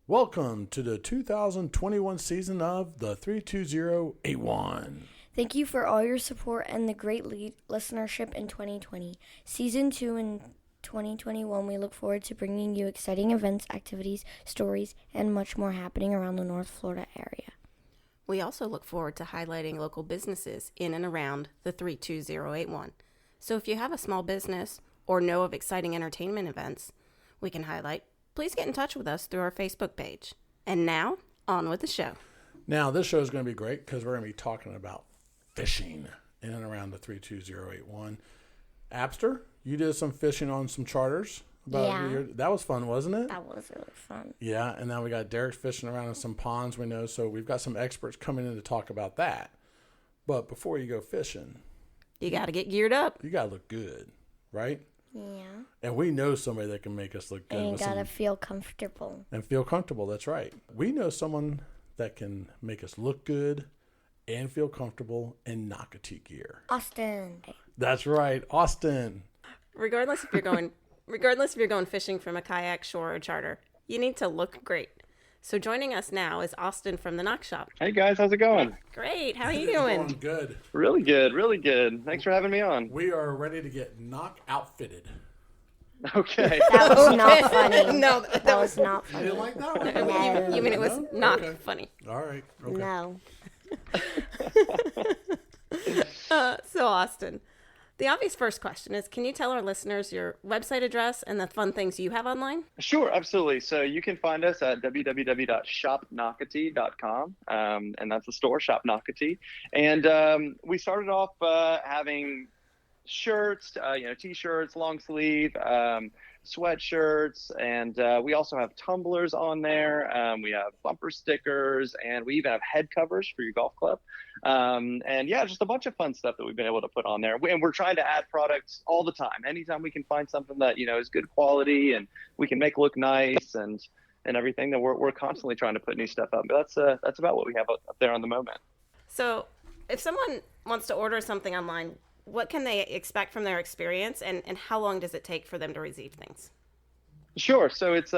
Welcome to the 2021 season of the 32081. Thank you for all your support and the great listenership in 2020. Season 2 in 2021, we look forward to bringing you exciting events, activities, stories, and much more happening around the North Florida area. We also look forward to highlighting local businesses in and around the 32081. So if you have a small business or know of exciting entertainment events we can highlight, please get in touch with us through our Facebook page. And now, on with the show. Now, this show is going to be great because we're going to be talking about fishing in and around the 32081. Abster, you did some fishing on some charters. That was fun, wasn't it? That was really fun. Yeah, and now we got Derek fishing around in some ponds we know, so we've got some experts coming in to talk about that. But before you go fishing, you got to get geared up. You got to look good, right? Yeah. And we know somebody that can make us look good. And you got to feel comfortable. And feel comfortable, that's right. We know someone that can make us look good and feel comfortable in Nocatee gear. Austin. That's right, Austin. Regardless if you're going fishing from a kayak, shore, or charter, you need to look great. So joining us now is Austin from the Knock Shop. Hey guys, how's it going? Great. How are you doing? Going good. Really good, really good. Thanks for having me on. We are ready to get knock outfitted. Okay. That was not funny. No, that was not funny. You didn't like that one? No. You mean it was not funny? All right. Okay. No. So Austin, the obvious first question is, can you tell our listeners your website address and the fun things you have online? Sure, absolutely. So you can find us at www.shopnocatee.com, and that's the store, Shop Nocatee. And we started off having shirts, t-shirts, long sleeve, sweatshirts, and we also have tumblers on there. We have bumper stickers, and we even have head covers for your golf club. And yeah, just a bunch of fun stuff that we've been able to put on there. And we're trying to add products all the time. Anytime we can find something that, is good quality and we can make look nice and everything, that we're constantly trying to put new stuff up. But that's about what we have up there on the moment. So if someone wants to order something online, what can they expect from their experience, and how long does it take for them to receive things? Sure. So it's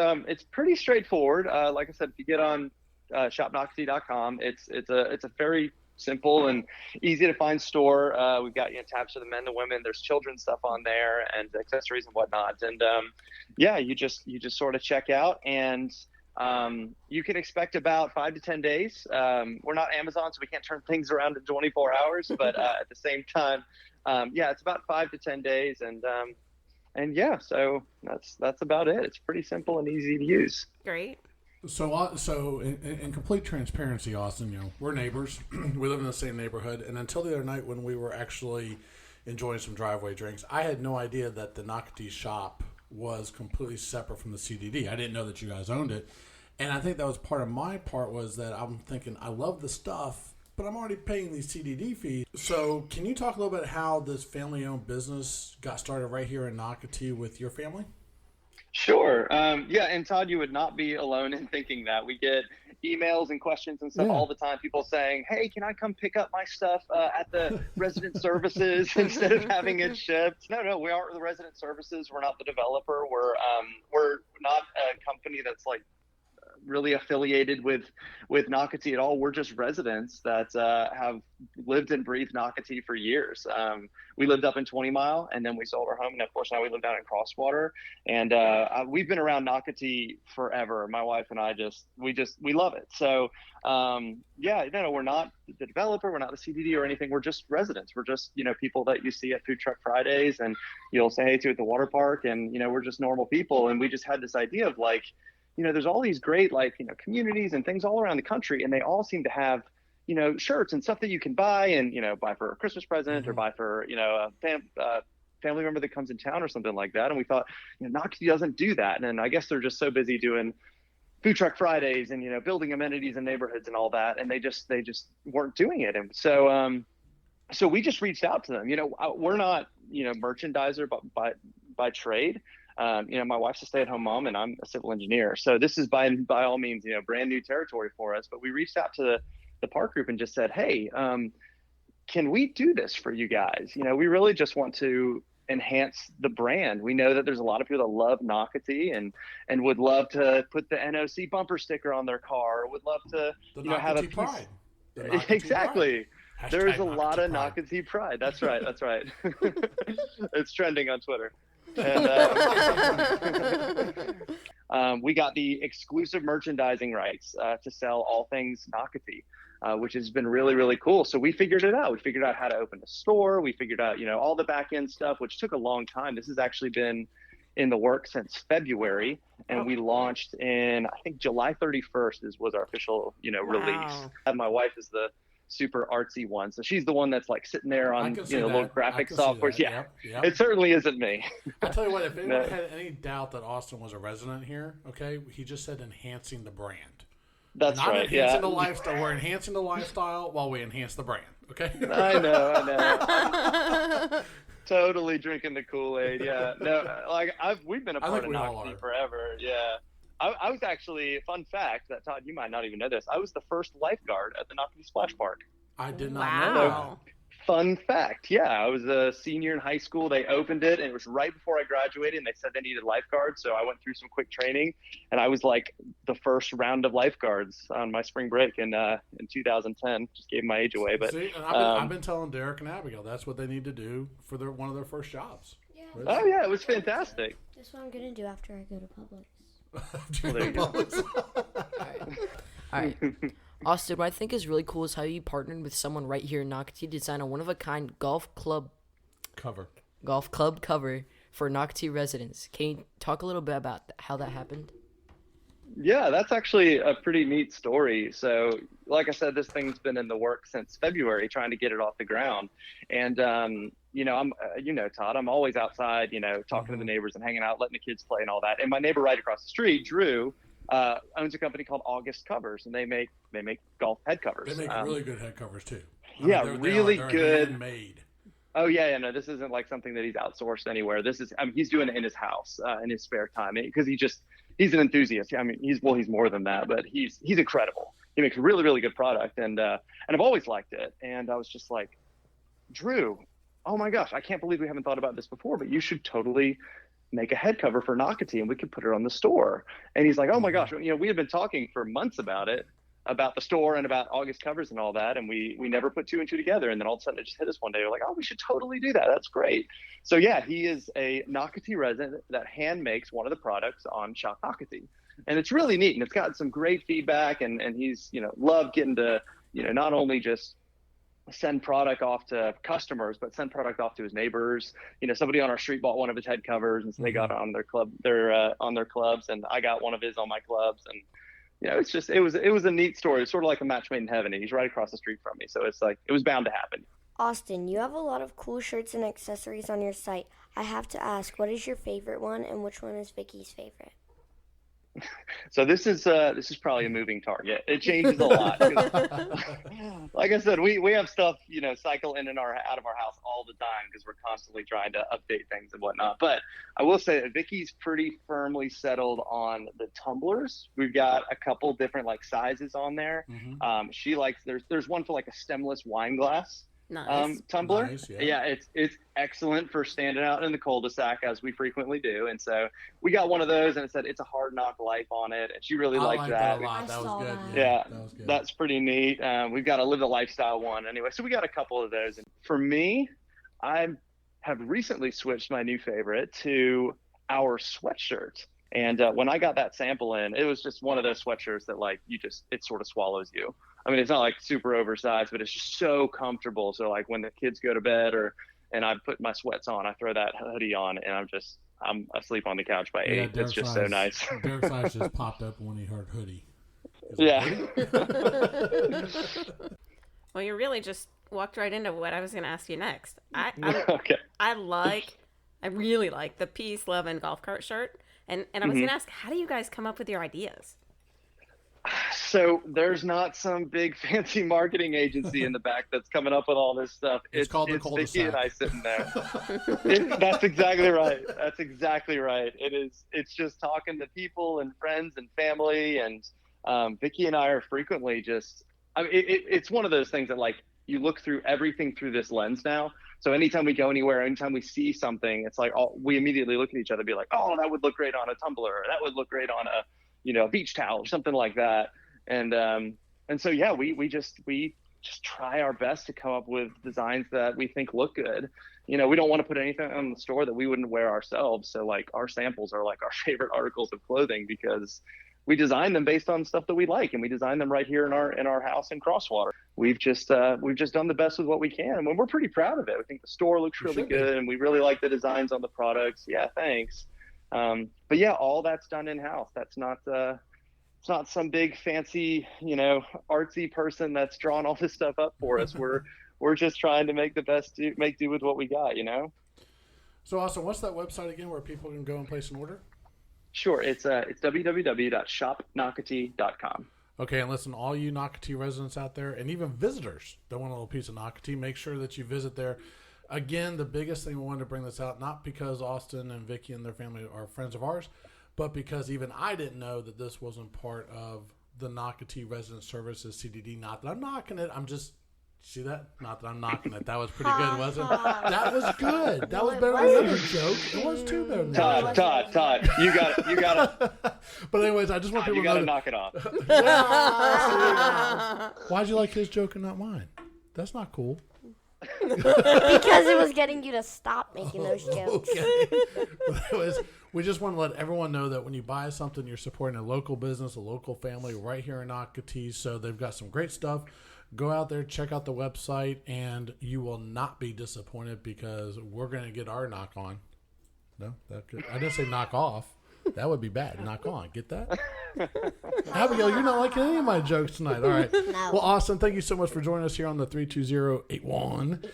pretty straightforward. Like I said, if you get on shopnocatee.com, it's a very simple and easy to find store. We've got tabs for the men, the women. There's children's stuff on there and accessories and whatnot. And you just sort of check out, and you can expect about 5 to 10 days. We're not Amazon, so we can't turn things around in 24 hours. But at the same time, it's about 5 to 10 days, and so that's about it. It's pretty simple and easy to use. Great. So in complete transparency, Austin, we're neighbors. We live in the same neighborhood, and until the other night when we were actually enjoying some driveway drinks, I had no idea that the Nocatee shop was completely separate from the CDD. I didn't know that you guys owned it, and I think that was part of my part was that I'm thinking I love the stuff, but I'm already paying these CDD fees. So can you talk a little bit how this family-owned business got started right here in Nocatee with your family? Sure. And Todd, you would not be alone in thinking that. We get emails and questions and stuff all the time. People saying, hey, can I come pick up my stuff at the resident services instead of having it shipped? No, we are the resident services. We're not the developer. We're not a company that's like really affiliated with Nocatee at all. We're just residents that have lived and breathed Nocatee for years. We lived up in 20 Mile, and then we sold our home, and of course now we live down in Crosswater. And we've been around Nocatee forever. My wife and I we love it. So we're not the developer, we're not the CDD or anything. We're just residents. We're just people that you see at Food Truck Fridays, and you'll say hey to at the water park, and we're just normal people. And we just had this idea of like, there's all these great communities and things all around the country, and they all seem to have, shirts and stuff that you can buy and, buy for a Christmas present or buy for, a family member that comes in town or something like that. And we thought, Nocatee doesn't do that. And I guess they're just so busy doing Food Truck Fridays and, building amenities in neighborhoods and all that. And they just weren't doing it. And so we just reached out to them. We're not, merchandiser by trade. My wife's a stay-at-home mom, and I'm a civil engineer. So this is by all means, brand new territory for us. But we reached out to the park group and just said, hey, can we do this for you guys? We really just want to enhance the brand. We know that there's a lot of people that love Nocatee and would love to put the NOC bumper sticker on their car, or would love to have a piece. Pride. Exactly. Pride. There's a lot of pride. Nocatee pride. That's right. It's trending on Twitter. And we got the exclusive merchandising rights to sell all things Nocatee, which has been really, really cool. So we figured it out. We figured out how to open a store. We figured out, all the back end stuff, which took a long time. This has actually been in the works since February, and we launched in, I think, July 31st was our official, release. And my wife is the super artsy one, so she's the one that's like sitting there on little graphic software. Yeah, yep. It certainly isn't me. I'll tell you what, if anyone had any doubt that Austin was a resident here, okay, he just said enhancing the brand. That's Not right. Enhancing the lifestyle. We're enhancing the lifestyle while we enhance the brand. Okay. I know. Totally drinking the Kool-Aid. Yeah. No, like we've been a part of Nocatee forever. Yeah. I was actually, fun fact that Todd, you might not even know this. I was the first lifeguard at the Nocatee Splash Park. I did not know that. Fun fact. Yeah. I was a senior in high school. They opened it, and it was right before I graduated, and they said they needed lifeguards. So I went through some quick training, and I was like the first round of lifeguards on my spring break in 2010. Just gave my age away. But see, and I've been telling Derek and Abigail that's what they need to do for one of their first jobs. Yeah. Oh yeah, it was fantastic. That's what I'm gonna do after I go to Publix. All right. Austin, what I think is really cool is how you partnered with someone right here in Nocatee to design a one-of-a-kind golf club cover for Nocatee residents. Can you talk a little bit about how that happened? Yeah, that's actually a pretty neat story. So, like I said, this thing's been in the works since February, trying to get it off the ground. And, I'm, Todd, I'm always outside, talking to the neighbors and hanging out, letting the kids play and all that. And my neighbor right across the street, Drew, owns a company called August Covers, and they make golf head covers. They make really good head covers too. They're really good. Handmade. Oh yeah, no, this isn't like something that he's outsourced anywhere. This is, he's doing it in his house, in his spare time, because he's an enthusiast. I mean, he's more than that, but he's incredible. He makes a really, really good product, and I've always liked it. And I was just like, Drew, oh my gosh, I can't believe we haven't thought about this before, but you should totally make a head cover for Nocatee, and we could put it on the store. And he's like, oh my gosh, we had been talking for months about the store and about August Covers and all that, and we never put two and two together. And then all of a sudden it just hit us one day. We're like, oh, we should totally do that. That's great. So yeah, he is a Nocatee resident that hand makes one of the products on Shop Nocatee. And it's really neat, and it's got some great feedback, and he's, loved getting to, not only just send product off to customers, but send product off to his neighbors. Somebody on our street bought one of his head covers, and so they got it on their club, on their clubs, and I got one of his on my clubs. And it's just, it was a neat story. It's sort of like a match made in heaven. He's right across the street from me, so it's like, it was bound to happen. Austin, you have a lot of cool shirts and accessories on your site. I have to ask, what is your favorite one, and which one is Vicky's favorite? So this is probably a moving target. It changes a lot. Like I said, we have stuff, cycle in and out of our house all the time, because we're constantly trying to update things and whatnot. But I will say that Vicky's pretty firmly settled on the tumblers. We've got a couple different sizes on there. She likes, there's one for like a stemless wine glass. Nice. Tumbler. Nice, yeah, it's excellent for standing out in the cul-de-sac, as we frequently do. And so we got one of those, and it said "It's a Hard Knock Life" on it, and she really liked that. A lot. That was good. Yeah, that was good. That's pretty neat. We've got a Live the Lifestyle one anyway, so we got a couple of those. And for me, I have recently switched my new favorite to our sweatshirt. And when I got that sample in, it was just one of those sweatshirts that it sort of swallows you. I mean, it's not like super oversized, but it's just so comfortable. So when the kids go to bed and I put my sweats on, I throw that hoodie on, and I'm asleep on the couch by 8. It's just so nice. Derek's eyes just popped up when he heard hoodie. Yeah. Well, you really just walked right into what I was going to ask you next. Okay. I really like the Peace, Love, and Golf Cart shirt. And I was going to ask, how do you guys come up with your ideas? So there's not some big fancy marketing agency in the back that's coming up with all this stuff. It's called the cul-de-sac. Vicky and I sitting there. That's exactly right. That's exactly right. It's just talking to people and friends and family. And Vicky and I are frequently it's one of those things that you look through everything through this lens now. So anytime we go anywhere, anytime we see something, it's like we immediately look at each other and be like, oh, that would look great on a tumbler, or that would look great on a beach towel or something like that. And so yeah, we just try our best to come up with designs that we think look good. We don't want to put anything on the store that we wouldn't wear ourselves. So like our samples are like our favorite articles of clothing, because we design them based on stuff that we like, and we design them right here in our house in Crosswater. We've just done the best with what we can, and we're pretty proud of it. We think the store looks really good, and we really like the designs on the products. Yeah, thanks. But yeah, all that's done in house. That's not it's not some big fancy artsy person that's drawn all this stuff up for us. We're just trying to make do with what we got. So Austin, what's that website again where people can go and place an order? Sure, it's www.shopnocatee.com. Okay, and listen, all you Nocatee residents out there, and even visitors that want a little piece of Nocatee, make sure that you visit there. Again, the biggest thing we wanted to bring this out, not because Austin and Vicky and their family are friends of ours, but because even I didn't know that this wasn't part of the Nocatee Resident Services CDD. Not that I'm knocking it, I'm just... See that? Not that I'm knocking it. That was pretty good, wasn't it? That was good. That was better than the other joke. It was too better than the other joke. Todd, you got it. But anyways, I just want people to know. You got to knock it off. Why'd you like his joke and not mine? That's not cool. Because it was getting you to stop making those jokes. Okay. We just want to let everyone know that when you buy something, you're supporting a local business, a local family right here in Nocatee. So they've got some great stuff. Go out there, check out the website, and you will not be disappointed, because we're going to get our knock on. No, I didn't say knock off. That would be bad. Knock on. Get that? Abigail, you're not liking any of my jokes tonight. All right. No. Well, Austin, thank you so much for joining us here on the 32081.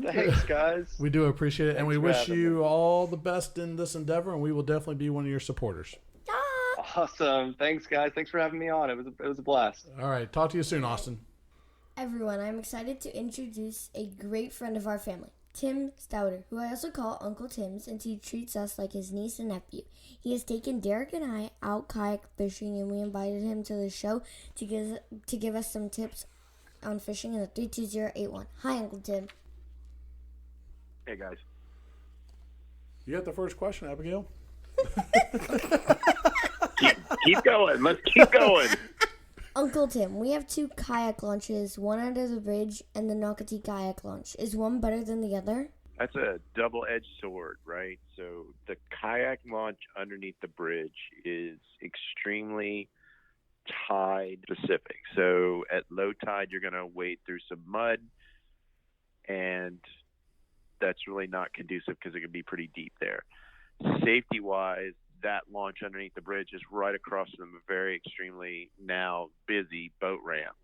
Thanks, guys. We do appreciate it, and we wish having you all the best in this endeavor, and we will definitely be one of your supporters. Awesome. Thanks, guys. Thanks for having me on. It was a blast. All right. Talk to you soon, Austin. Everyone, I'm excited to introduce a great friend of our family, Tim Stouder, who I also call Uncle Tim, since he treats us like his niece and nephew. He has taken Derek and I out kayak fishing, and we invited him to the show to give us some tips on fishing in the 32081. Hi, Uncle Tim. Hey, guys. You got the first question, Abigail? Keep going. Let's keep going. Uncle Tim, we have two kayak launches, one under the bridge and the Nocatee kayak launch. Is one better than the other? That's a double-edged sword, right? So the kayak launch underneath the bridge is extremely tide specific. So at low tide, you're going to wade through some mud, and that's really not conducive because it can be pretty deep there. Safety-wise, that launch underneath the bridge is right across from a very extremely now busy boat ramp.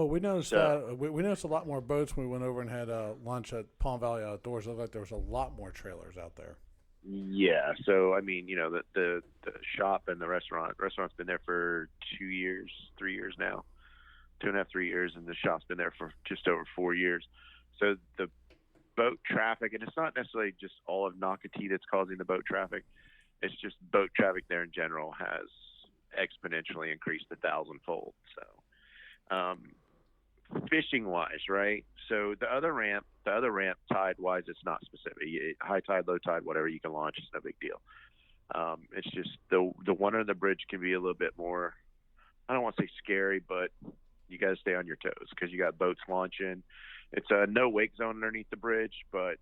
We noticed that. We noticed a lot more boats when we went over and had lunch at Palm Valley Outdoors. It looked like there was a lot more trailers out there. Yeah. So, I mean, the shop and the restaurant's been there for 3 years now, 2.5, 3 years. And the shop's been there for just over 4 years. So the boat traffic, and it's not necessarily just all of Nocatee that's causing the boat traffic. It's just boat traffic there in general has exponentially increased 1,000-fold. So, fishing wise, right? So the other ramp tide wise, it's not specific. High tide, low tide, whatever you can launch, it's no big deal. It's just the one under the bridge can be a little bit more, I don't want to say scary, but you got to stay on your toes because you got boats launching. It's a no wake zone underneath the bridge, but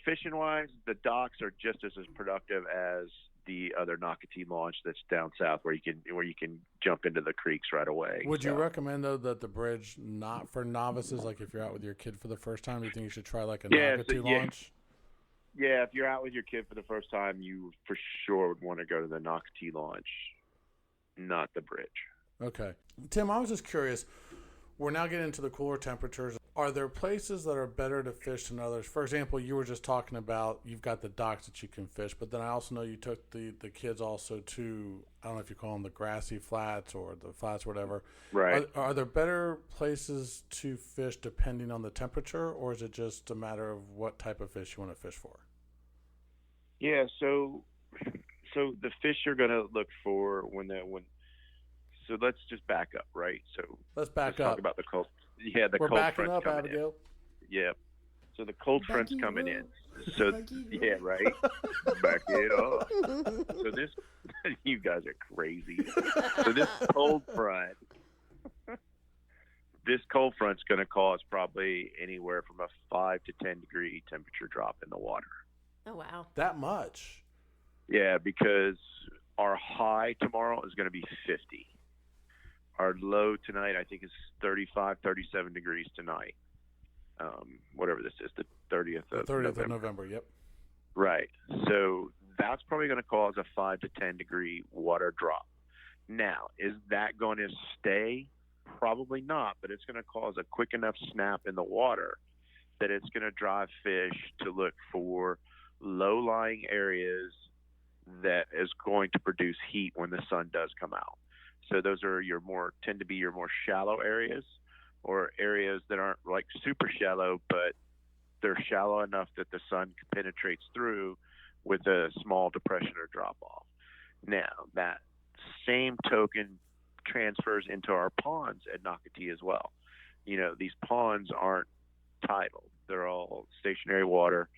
fishing wise, the docks are just as productive as the other Nocatee launch that's down south, where you can jump into the creeks right away. Would you recommend though that the bridge not for novices, like if you're out with your kid for the first time, do you think you should try like a Nocatee launch? Yeah, if you're out with your kid for the first time, you for sure would want to go to the Nocatee launch, not the bridge. Okay, Tim, I was just curious. We're now getting into the cooler temperatures. Are there places that are better to fish than others? For example, you were just talking about you've got the docks that you can fish, but then I also know you took the kids also to, I don't know if you call them the grassy flats or the flats, whatever. Right. Are there better places to fish depending on the temperature, or is it just a matter of what type of fish you want to fish for? Yeah, so the fish you're going to look for so let's just back up, right? So let's talk about the cold. Yeah, the We're cold backing front's up, coming Abigail. Yeah. So the cold front's coming in. So yeah, right. Back it up. So this, you guys are crazy. So this cold front's going to cause probably anywhere from a 5 to 10 degree temperature drop in the water. Oh, wow. That much? Yeah, because our high tomorrow is going to be 50. Our low tonight, I think, is 35, 37 degrees tonight. Whatever this is, the 30th of November. Yep. Right. So that's probably going to cause a 5 to 10 degree water drop. Now, is that going to stay? Probably not, but it's going to cause a quick enough snap in the water that it's going to drive fish to look for low-lying areas that is going to produce heat when the sun does come out. So those are tend to be your more shallow areas, or areas that aren't like super shallow, but they're shallow enough that the sun penetrates through with a small depression or drop off. Now, that same token transfers into our ponds at Nocatee as well. You know, these ponds aren't tidal. They're all stationary water,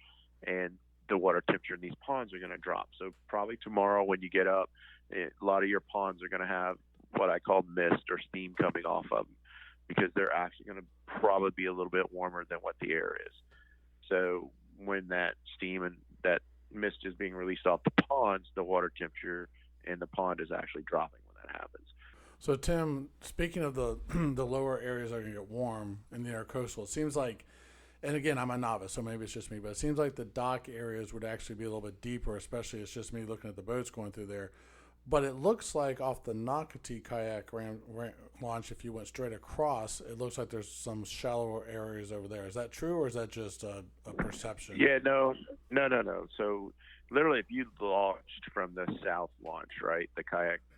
and the water temperature in these ponds are going to drop. So probably tomorrow when you get up, a lot of your ponds are going to have what I call mist or steam coming off of them, because they're actually going to probably be a little bit warmer than what the air is. So when that steam and that mist is being released off the ponds, the water temperature in the pond is actually dropping when that happens. So Tim, speaking of the the lower areas that are going to get warm in the intracoastal, it seems like, and again, I'm a novice, so maybe it's just me, but it seems like the dock areas would actually be a little bit deeper, especially it's just me looking at the boats going through there. But it looks like off the Nocatee kayak launch, if you went straight across, it looks like there's some shallower areas over there. Is that true, or is that just a perception? Yeah, no. So literally, if you launched from the south launch, right, the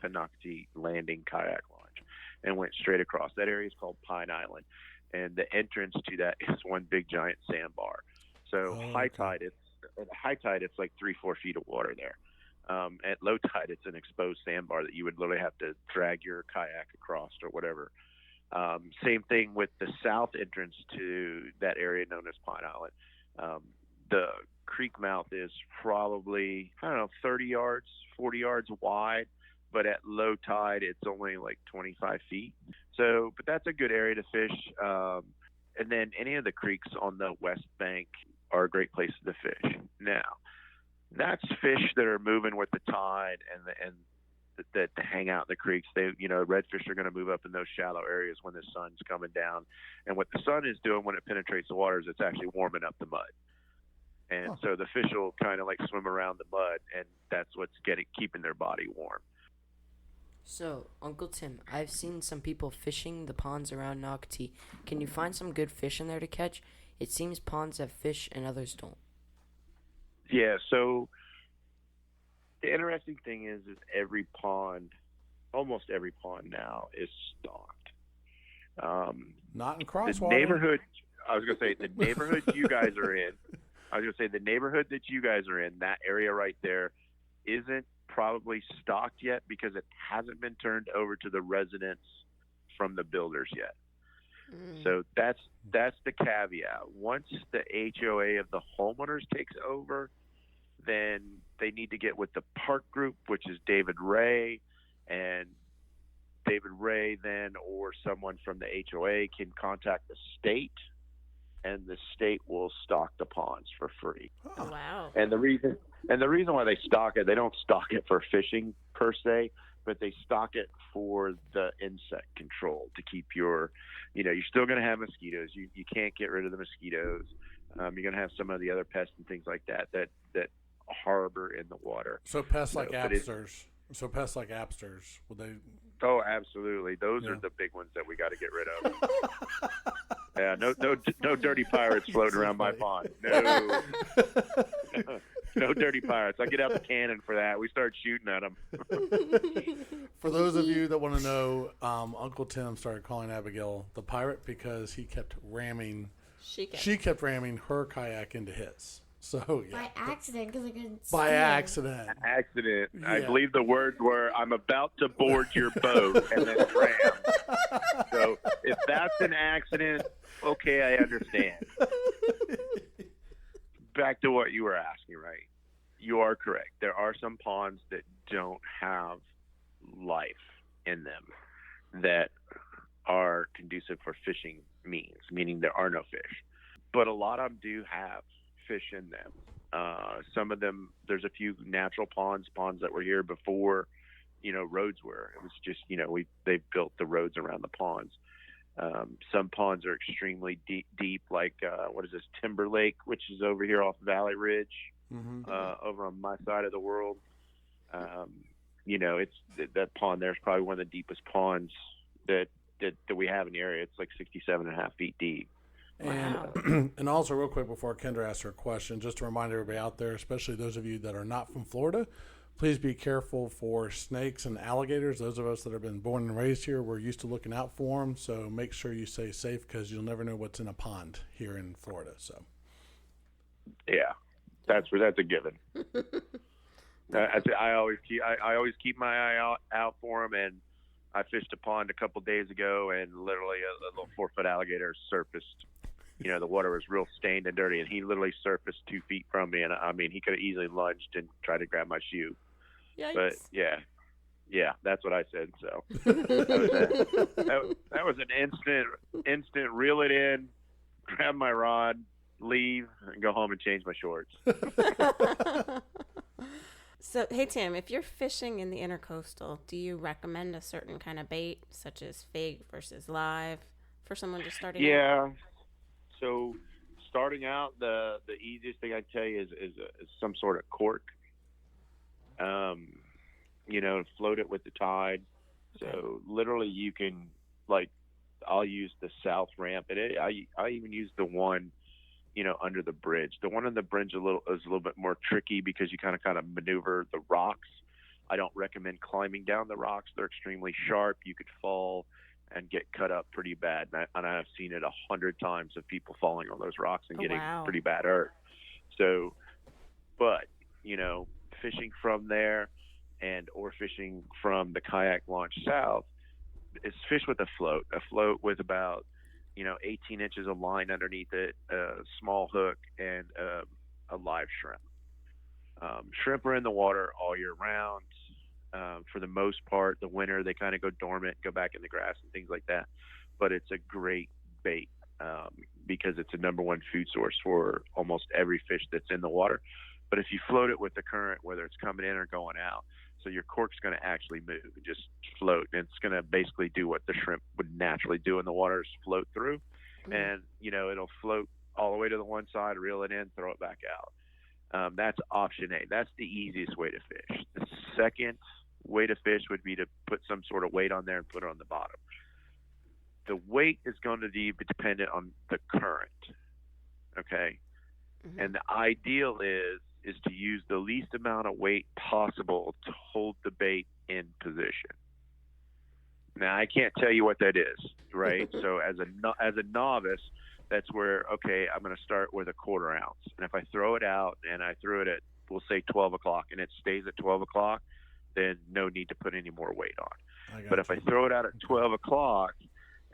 Nocatee landing kayak launch, and went straight across, that area is called Pine Island, and the entrance to that is one big giant sandbar. So high tide, it's like 3-4 feet of water there. At low tide, it's an exposed sandbar that you would literally have to drag your kayak across or whatever. Same thing with the south entrance to that area known as Pine Island. The creek mouth is probably, 30 yards, 40 yards wide, but at low tide, it's only like 25 feet. So, but that's a good area to fish. And then any of the creeks on the west bank are great places to fish. Now, that's fish that are moving with the tide and that hang out in the creeks. Redfish are going to move up in those shallow areas when the sun's coming down. And what the sun is doing when it penetrates the water is it's actually warming up the mud. And so the fish will kind of like swim around the mud, and that's what's keeping their body warm. So, Uncle Tim, I've seen some people fishing the ponds around Nocatee. Can you find some good fish in there to catch? It seems ponds have fish and others don't. Yeah, so the interesting thing is almost every pond now is stocked. Not in Crosswater. The neighborhood you guys are in, the neighborhood that you guys are in, that area right there, isn't probably stocked yet because it hasn't been turned over to the residents from the builders yet. So that's the caveat. Once the HOA of the homeowners takes over, then they need to get with the park group, which is David Ray, and David Ray then or someone from the HOA can contact the state, and the state will stock the ponds for free. Oh, wow. And the reason why they stock it, they don't stock it for fishing per se, but they stock it for the insect control to keep you're still going to have mosquitoes. You can't get rid of the mosquitoes. You're going to have some of the other pests and things like that harbor in the water. So pests like apsters. Will they? Oh, absolutely. Those are the big ones that we got to get rid of. Yeah, no dirty pirates floating around my pond. No. No dirty pirates. I get out the cannon for that. We start shooting at them. For those of you that want to know, Uncle Tim started calling Abigail the pirate because he kept ramming. She kept ramming her kayak into his. So yeah, By accident, because I couldn't by steer. accident. Accident. Yeah. I believe the words were, "I'm about to board your boat," and then ram. So if that's an accident, okay, I understand. Back to what you were asking, right? You are correct. There are some ponds that don't have life in them that are conducive for fishing means, meaning there are no fish. But a lot of them do have fish in them. Some of them, there's a few natural ponds that were here before, roads were. It was just, they built the roads around the ponds. Some ponds are extremely deep, like what is this, Timber Lake, which is over here off Valley Ridge, over on my side of the world. It's that pond there's probably one of the deepest ponds that we have in the area. It's like 67.5 feet deep. And and also real quick before Kendra asks her question, just to remind everybody out there, especially those of you that are not from Florida, please be careful for snakes and alligators. Those of us that have been born and raised here, we're used to looking out for them. So make sure you stay safe because you'll never know what's in a pond here in Florida. So yeah, that's a given. I always keep my eye out for them, and I fished a pond a couple days ago, and literally a little 4-foot alligator surfaced. The water was real stained and dirty, and he literally surfaced 2 feet from me. And I mean, he could have easily lunged and tried to grab my shoe. Yikes. But yeah, that's what I said. So that was an instant reel it in, grab my rod, leave, and go home and change my shorts. So, hey, Tim, if you're fishing in the intercoastal, do you recommend a certain kind of bait, such as fake versus live, for someone just starting out? Yeah. So starting out, the easiest thing I'd tell you is some sort of cork. Float it with the tide. Okay. So literally you can, I'll use the south ramp, and I even use the one, under the bridge. The one on the bridge is a little bit more tricky because you kind of maneuver the rocks. I don't recommend climbing down the rocks. They're extremely sharp. You could fall and get cut up pretty bad. And I've seen it 100 times of people falling on those rocks and getting pretty bad hurt. So, but, fishing from there or fishing from the kayak launch south is fish with a float with about, 18 inches of line underneath it, a small hook, and a live shrimp. Shrimp are in the water all year round. For the most part, the winter, they kind of go dormant, go back in the grass and things like that. But it's a great bait because it's a number one food source for almost every fish that's in the water. But if you float it with the current, whether it's coming in or going out, so your cork's going to actually move and just float. And it's going to basically do what the shrimp would naturally do in the water, is float through. Mm-hmm. And, it'll float all the way to the one side, reel it in, throw it back out. That's option A. That's the easiest way to fish. The second way to fish would be to put some sort of weight on there and put it on the bottom. The weight is going to be dependent on the current. Okay. Mm-hmm. And the ideal is to use the least amount of weight possible to hold the bait in position. Now, I can't tell you what that is, right? So as a novice, that's where, okay, I'm going to start with a 1/4 ounce. And if I throw it out and I threw it at, we'll say 12 o'clock, and it stays at 12 o'clock, then no need to put any more weight on. But if I throw it out at 12 o'clock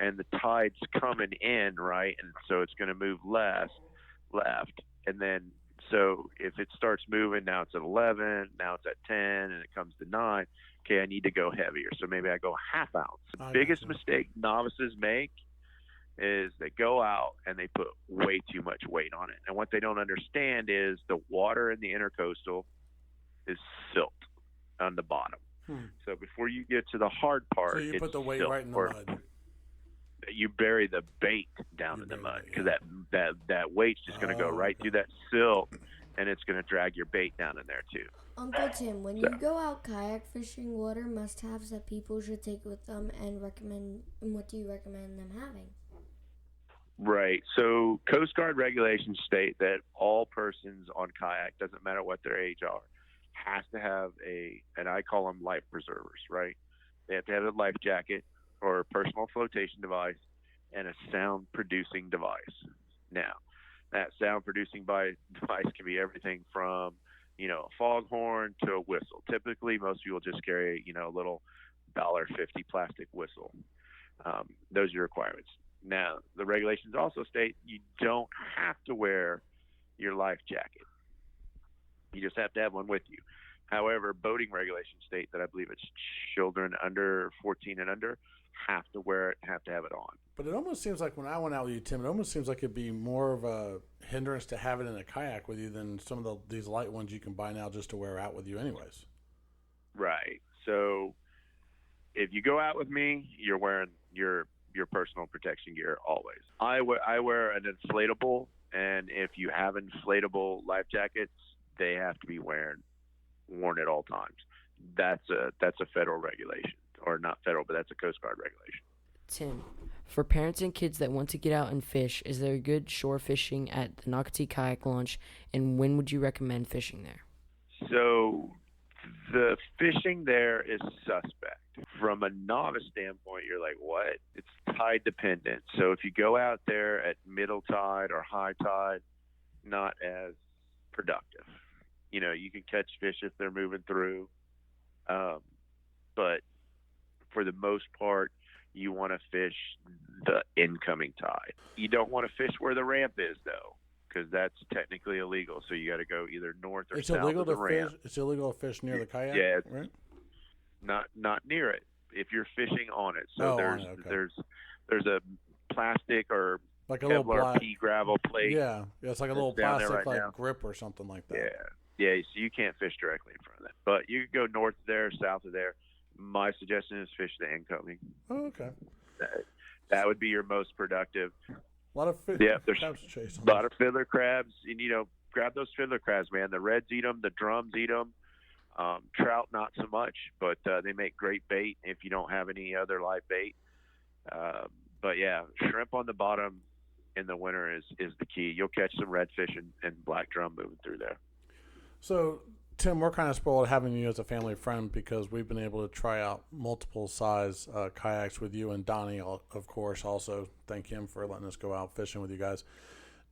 and the tide's coming in, right, and so it's going to move left, and then so if it starts moving, now it's at 11, now it's at 10, and it comes to 9, okay, I need to go heavier. So maybe I go 1/2 ounce. The biggest mistake novices make is they go out and they put way too much weight on it. And what they don't understand is the water in the intercoastal is silt on the bottom. So before you get to the hard part, so you put the weight right in the mud. You bury the bait down in the mud because that weight's just going to go right through that silt, and it's going to drag your bait down in there too. Uncle Tim, when you go out kayak fishing, what are must-haves that people should take with them, and what do you recommend them having? Right. So Coast Guard regulations state that all persons on kayak, doesn't matter what their age are, has to have and I call them life preservers, right? They have to have a life jacket or a personal flotation device and a sound producing device. Now, That sound-producing device can be everything from, a foghorn to a whistle. Typically, most people just carry, a little $1.50 plastic whistle. Those are your requirements. Now, the regulations also state you don't have to wear your life jacket. You just have to have one with you. However, boating regulations state that I believe it's children under 14 and under have to wear it, have to have it on. But it almost seems like when I went out with you, Tim, it almost seems like it'd be more of a hindrance to have it in a kayak with you than some of these light ones you can buy now just to wear out with you anyways. Right. So if you go out with me, you're wearing your personal protection gear always. I wear an inflatable, and if you have inflatable life jackets, they have to be worn at all times. That's a federal regulation, or not federal, but that's a Coast Guard regulation. Tim, for parents and kids that want to get out and fish, is there good shore fishing at the Nocatee Kayak Launch, and when would you recommend fishing there? So the fishing there is suspect. From a novice standpoint, you're like, what? It's tide dependent. So if you go out there at middle tide or high tide, not as productive. You can catch fish if they're moving through. But for the most part, you want to fish the incoming tide. You don't want to fish where the ramp is, though, because that's technically illegal. So you got to go either north or south of the ramp. It's illegal to fish near the kayak? Yeah, right? Not near it. If you're fishing on it. So there's a plastic or like a Kevlar little pea gravel plate. Yeah, it's like a little plastic right grip or something like that. Yeah. So you can't fish directly in front of that, but you can go north of there, south of there. My suggestion is fish the incoming. Oh, okay. That would be your most productive. A lot of fish. Yeah, there's a lot of fiddler crabs, and grab those fiddler crabs, man. The reds eat them, the drums eat them. Trout, not so much, but they make great bait if you don't have any other live bait. But yeah, shrimp on the bottom in the winter is the key. You'll catch some redfish and black drum moving through there. So, Tim, we're kind of spoiled having you as a family friend because we've been able to try out multiple size kayaks with you and Donnie, of course. Also, thank him for letting us go out fishing with you guys.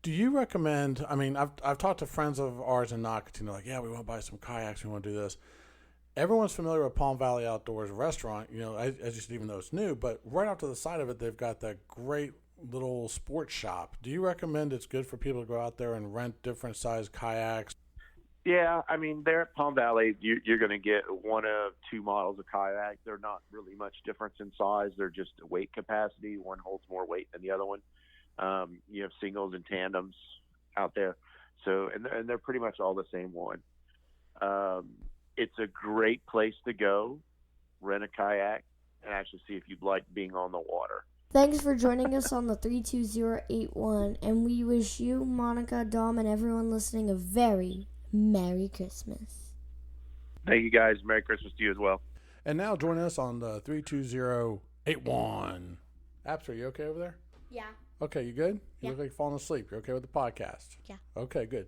Do you recommend? I mean, I've talked to friends of ours in Nocatee. They're like, yeah, we want to buy some kayaks. We want to do this. Everyone's familiar with Palm Valley Outdoors restaurant. As you said, even though it's new, but right off to the side of it, they've got that great little sports shop. Do you recommend it's good for people to go out there and rent different size kayaks? Yeah, I mean, there at Palm Valley, you're going to get one of two models of kayak. They're not really much difference in size. They're just weight capacity. One holds more weight than the other one. You have singles and tandems out there. So, and they're pretty much all the same one. It's a great place to go, rent a kayak, and actually see if you'd like being on the water. Thanks for joining us on the 32081, and we wish you, Monica, Dom, and everyone listening a very Merry Christmas. Thank you, guys. Merry Christmas to you as well. And now join us on the 32081. Apps, are you okay over there? Yeah. Okay, you good? You look like you're falling asleep. You're okay with the podcast? Yeah. Okay, good.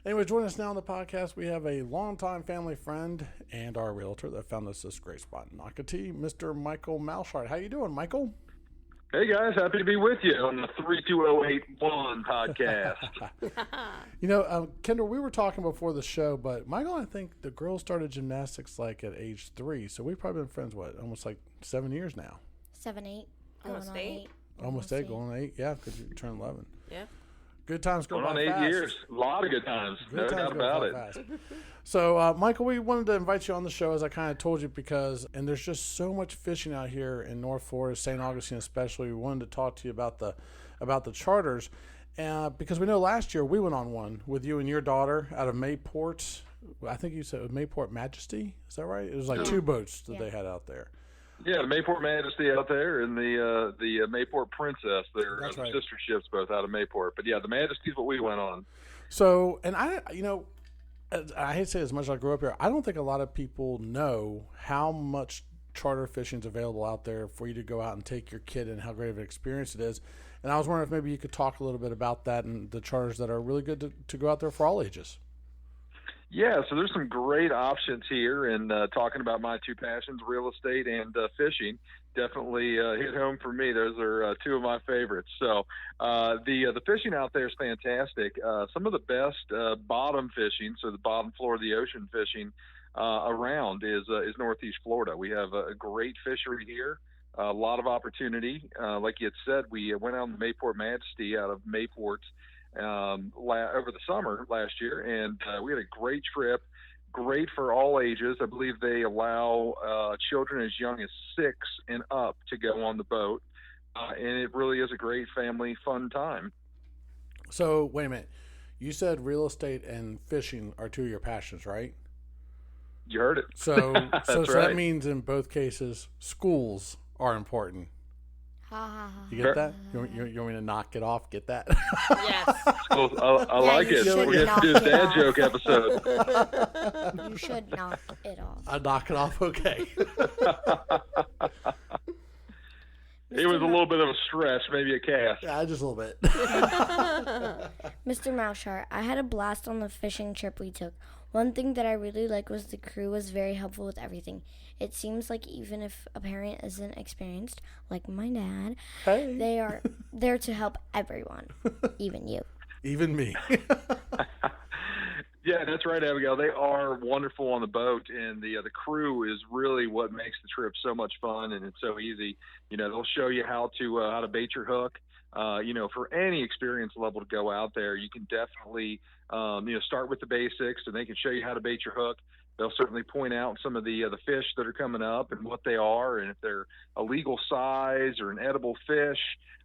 Anyway, join us now on the podcast. We have a longtime family friend and our realtor that found us this great spot in Nocatee, Mr. Michael Maushart. How you doing, Michael? Hey, guys. Happy to be with you on the 32081 podcast. Kendall, we were talking before the show, but Michael, I think the girls started gymnastics like at age 3. So we've probably been friends, almost like 7 years now? 7, 8. Almost 8. Almost 8, going on 8. Yeah, because you turned 11. Yeah. Good times go by fast. Going on 8 years. A lot of good times. No doubt about it. So, Michael, we wanted to invite you on the show, as I kind of told you, and there's just so much fishing out here in North Florida, St. Augustine especially. We wanted to talk to you about the charters, because we know last year we went on one with you and your daughter out of Mayport. I think you said it was Mayport Majesty. Is that right? It was like 2 boats that they had out there. Yeah, the Mayport Majesty out there and the Mayport Princess. They're sister ships both out of Mayport. But yeah, the Majesty's what we went on. So, and I hate to say it, as much as I grew up here, I don't think a lot of people know how much charter fishing is available out there for you to go out and take your kid and how great of an experience it is. And I was wondering if maybe you could talk a little bit about that and the charters that are really good to go out there for all ages. Yeah, so there's some great options here, and talking about my two passions, real estate and fishing, definitely hit home for me. Those are two of my favorites. So the fishing out there is fantastic. Some of the best bottom fishing, so the bottom floor of the ocean fishing around is Northeast Florida. We have a great fishery here. A lot of opportunity. Like you had said, we went out on the Mayport Majesty out of Mayport over the summer last year, and we had a great trip. Great for all ages. I believe they allow children as young as 6 and up to go on the boat, and it really is a great family fun time. So wait a minute, you said real estate and fishing are two of your passions, right? You heard it. So so right. That means in both cases schools are important. You get that? You want me to knock it off? Get that? Yes. I like it. We're going to do a dad joke episode. You should knock it off. I knock it off, okay. It was a little bit of a stretch, maybe a cast. Yeah, just a little bit. Mr. Maushart, I had a blast on the fishing trip we took. One thing that I really liked was the crew was very helpful with everything. It seems like even if a parent isn't experienced, like my dad, they are there to help everyone, even you. Even me. Yeah, that's right, Abigail. They are wonderful on the boat, and the crew is really what makes the trip so much fun, and it's so easy. They'll show you how to bait your hook. For any experience level to go out there, you can definitely start with the basics, and they can show you how to bait your hook. They'll certainly point out some of the fish that are coming up and what they are, and if they're a legal size or an edible fish,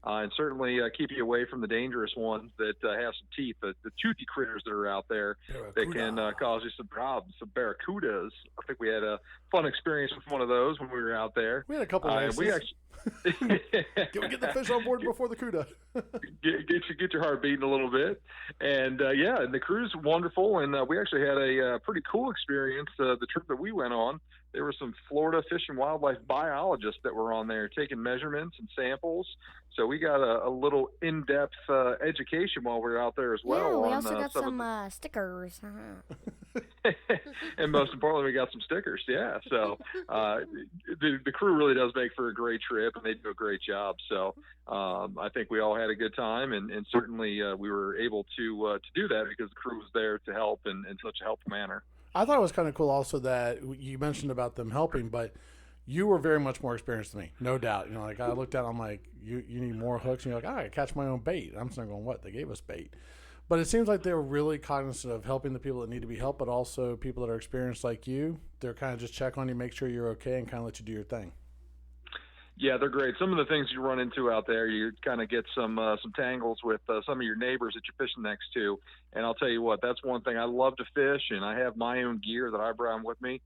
and certainly keep you away from the dangerous ones that have some teeth, the toothy critters that are out there that can cause you some problems. Some barracudas. I think we had a fun experience with one of those when we were out there. We had a couple of races. Can we get the fish on board before the CUDA? get your heart beating a little bit, and and the crew's wonderful, and we actually had a pretty cool experience. The trip that we went on, there were some Florida Fish and Wildlife biologists that were on there taking measurements and samples. So we got a little in-depth education while we were out there as well. Yeah, we also got some stickers. And most importantly, we got some stickers. Yeah. So the crew really does make for a great trip, and they do a great job. So I think we all had a good time, and certainly we were able to do that because the crew was there to help in such a helpful manner. I thought it was kind of cool also that you mentioned about them helping, but you were very much more experienced than me, no doubt. I looked at it, I'm like, you need more hooks? And you're like, I catch my own bait. I'm just not going, what? They gave us bait. But it seems like they were really cognizant of helping the people that need to be helped, but also people that are experienced like you. They're kind of just check on you, make sure you're okay, and kind of let you do your thing. Yeah, they're great. Some of the things you run into out there, you kind of get some tangles with some of your neighbors that you're fishing next to. And I'll tell you what, that's one thing. I love to fish, and I have my own gear that I bring with me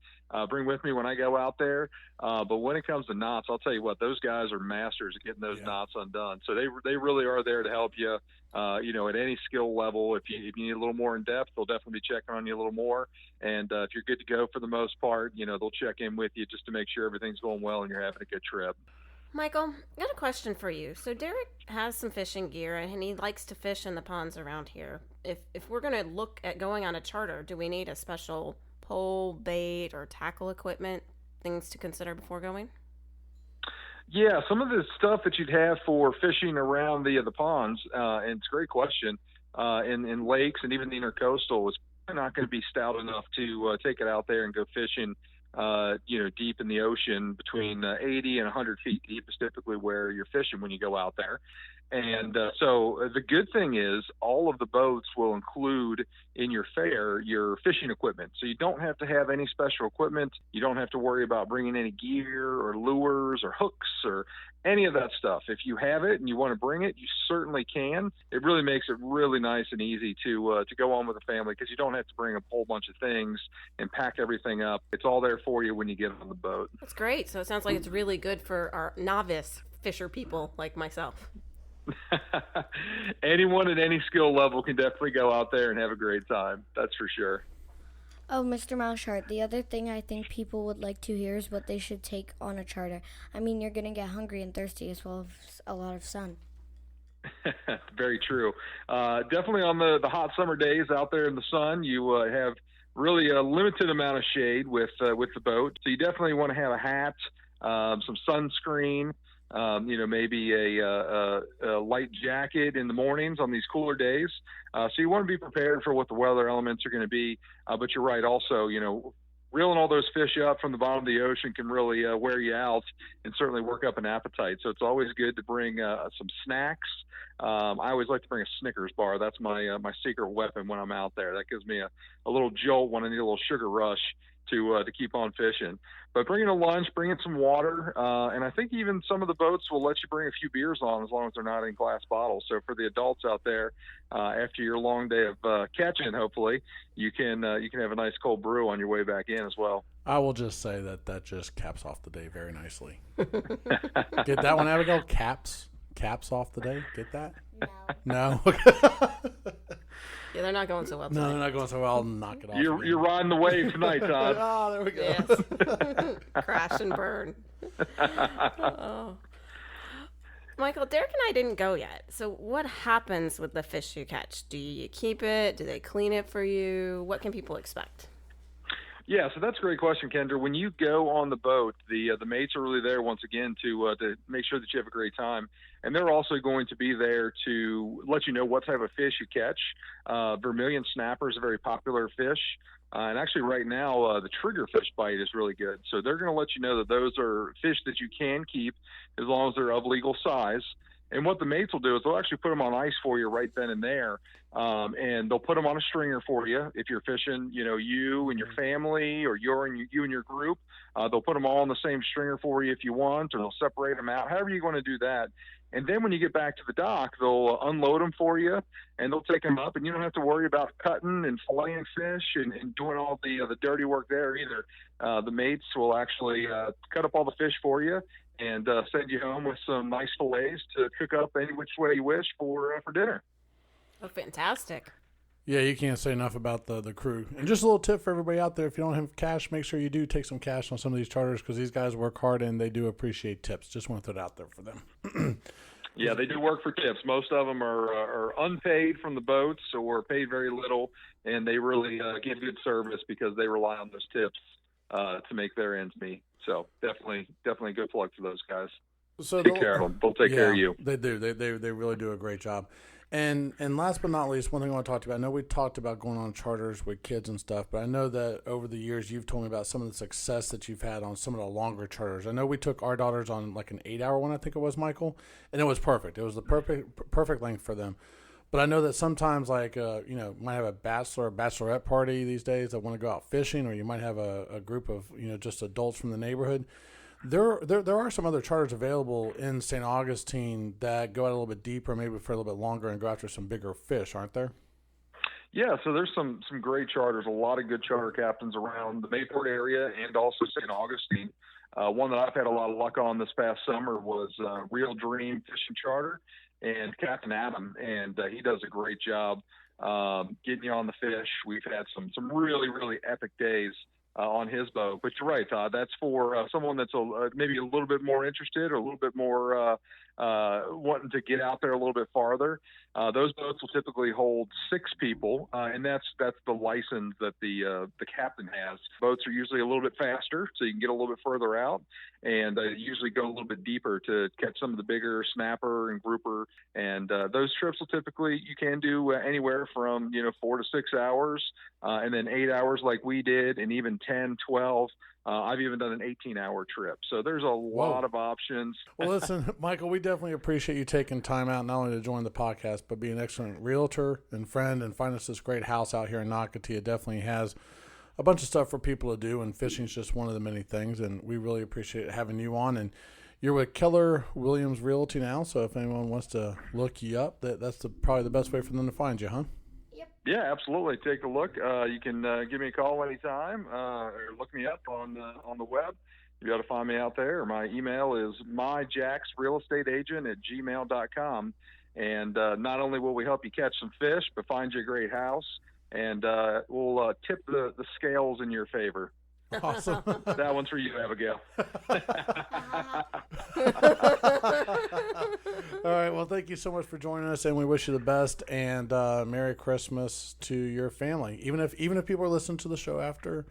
when I go out there. But when it comes to knots, I'll tell you what, those guys are masters at getting those knots undone. So they really are there to help you. At any skill level. If you need a little more in depth, they'll definitely be checking on you a little more. And if you're good to go for the most part, they'll check in with you just to make sure everything's going well and you're having a good trip. Michael, I got a question for you. So Derek has some fishing gear, and he likes to fish in the ponds around here. If we're going to look at going on a charter, do we need a special pole, bait, or tackle equipment, things to consider before going? Yeah, some of the stuff that you'd have for fishing around the ponds, and it's a great question, in lakes and even the intracoastal is not going to be stout enough to take it out there and go fishing, deep in the ocean between 80 and 100 feet deep is typically where you're fishing when you go out there. And so the good thing is all of the boats will include in your fare your fishing equipment. So you don't have to have any special equipment. You don't have to worry about bringing any gear or lures or hooks or any of that stuff. If you have it and you want to bring it, you certainly can. It really makes it really nice and easy to go on with the family because you don't have to bring a whole bunch of things and pack everything up. It's all there for you when you get on the boat. That's great. So it sounds like it's really good for our novice fisher people like myself. Anyone at any skill level can definitely go out there and have a great time. That's for sure. Oh, Mr. Maushart, the other thing I think people would like to hear is what they should take on a charter. I mean, you're going to get hungry and thirsty as well as a lot of sun. Very true. Definitely on the hot summer days out there in the sun, you have really a limited amount of shade with the boat. So you definitely want to have a hat, some sunscreen, maybe a light jacket in the mornings on these cooler days. So you want to be prepared for what the weather elements are going to be. But you're right. Also, reeling all those fish up from the bottom of the ocean can really wear you out and certainly work up an appetite. So it's always good to bring some snacks. I always like to bring a Snickers bar. That's my secret weapon when I'm out there. That gives me a little jolt when I need a little sugar rush to keep on fishing. But bringing a lunch, bringing some water, and I think even some of the boats will let you bring a few beers on as long as they're not in glass bottles. So for the adults out there, after your long day of catching, hopefully you can have a nice cold brew on your way back in as well. I will just say that just caps off the day very nicely. Get that one, Abigail? Caps off the day. Get that? No. Yeah, they're not going so well No, tonight. they're not going so well. I'll knock it off. You're riding the wave tonight, Todd. Oh, there we go. Yes. Crash and burn. Oh. Michael, Derek and I didn't go yet. So what happens with the fish you catch? Do you keep it? Do they clean it for you? What can people expect? Yeah, so that's a great question, Kendra. When you go on the boat, the mates are really there once again to make sure that you have a great time, and they're also going to be there to let you know what type of fish you catch. Vermilion snapper is a very popular fish, and actually right now the triggerfish bite is really good. So they're going to let you know that those are fish that you can keep as long as they're of legal size. And what the mates will do is they'll actually put them on ice for you right then and there. And they'll put them on a stringer for you. If you're fishing, you and your family or you and your group, they'll put them all on the same stringer for you if you want, or they'll separate them out, however you want to do that. And then when you get back to the dock, they'll unload them for you and they'll take them up, and you don't have to worry about cutting and filleting fish and doing all the dirty work there either. The mates will actually cut up all the fish for you and send you home with some nice fillets to cook up any which way you wish for dinner. Oh, fantastic. Yeah, you can't say enough about the crew. And just a little tip for everybody out there, if you don't have cash, make sure you do take some cash on some of these charters because these guys work hard and they do appreciate tips. Just want to throw it out there for them. Yeah, they do work for tips. Most of them are unpaid from the boats or paid very little, and they really give good service because they rely on those tips to make their ends meet. So definitely good plug for those guys. So take care of them. They'll take care of you. They do. They really do a great job. And last but not least, one thing I want to talk about. I know we talked about going on charters with kids and stuff, but I know that over the years you've told me about some of the success that you've had on some of the longer charters. I know we took our daughters on like an 8-hour one, I think it was, Michael, and it was perfect. It was the perfect length for them. But I know that sometimes, like, might have a bachelor or bachelorette party these days that want to go out fishing, or you might have a group of, just adults from the neighborhood. There are some other charters available in St. Augustine that go out a little bit deeper, maybe for a little bit longer, and go after some bigger fish, aren't there? Yeah, so there's some great charters, a lot of good charter captains around the Mayport area and also St. Augustine. One that I've had a lot of luck on this past summer was Real Dream Fishing Charter and Captain Adam, and he does a great job getting you on the fish. We've had some really, really epic days on his boat. But you're right, Todd. That's for someone that's maybe a little bit more interested or a little bit more wanting to get out there a little bit farther. Those boats will typically hold 6 people, and that's the license that the captain has. Boats are usually a little bit faster, so you can get a little bit further out, and usually go a little bit deeper to catch some of the bigger snapper and grouper. And those trips will typically, you can do anywhere from 4 to 6 hours, and then 8 hours like we did, and even 10, 12. I've even done an 18-hour trip. So there's a lot of options. Well, listen, Michael, we definitely appreciate you taking time out not only to join the podcast, but be an excellent realtor and friend and find us this great house out here in Nocatee. It definitely has a bunch of stuff for people to do, and fishing is just one of the many things, and we really appreciate having you on. And you're with Keller Williams Realty now, so if anyone wants to look you up, that's probably the best way for them to find you, huh? Yeah, absolutely. Take a look. You can give me a call anytime or look me up on the web. You got to find me out there. My email is myjacksrealestateagent@gmail.com. And not only will we help you catch some fish, but find you a great house, and we'll tip the scales in your favor. Awesome. That one's for you, Abigail. All right. Well, thank thank you so much for joining us, and we wish you the best, and Merry Christmas to your family. Even if people are listening to the show after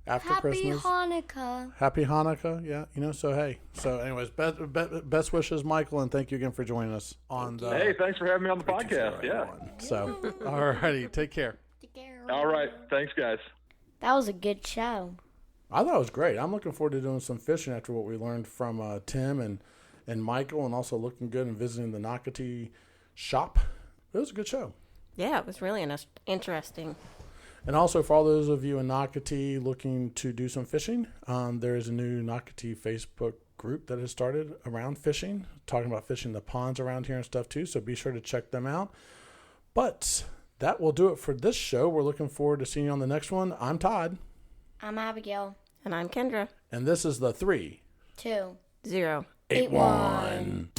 Christmas. Happy Hanukkah. Yeah, so hey. So anyways, best wishes, Michael, and thank you again for joining us on the Hey, thanks for having me on the podcast. Yeah. So, all righty, take care. All right. Thanks, guys. That was a good show. I thought it was great. I'm looking forward to doing some fishing after what we learned from Tim and Michael, and also looking good and visiting the Nocatee shop. It was a good show. Yeah, it was really interesting. And also, for all those of you in Nocatee looking to do some fishing, there is a new Nocatee Facebook group that has started around fishing, talking about fishing the ponds around here and stuff too, so be sure to check them out. But that will do it for this show. We're looking forward to seeing you on the next one. I'm Todd. I'm Abigail. And I'm Kendra. And this is the 3, 2, 0, 8, 1.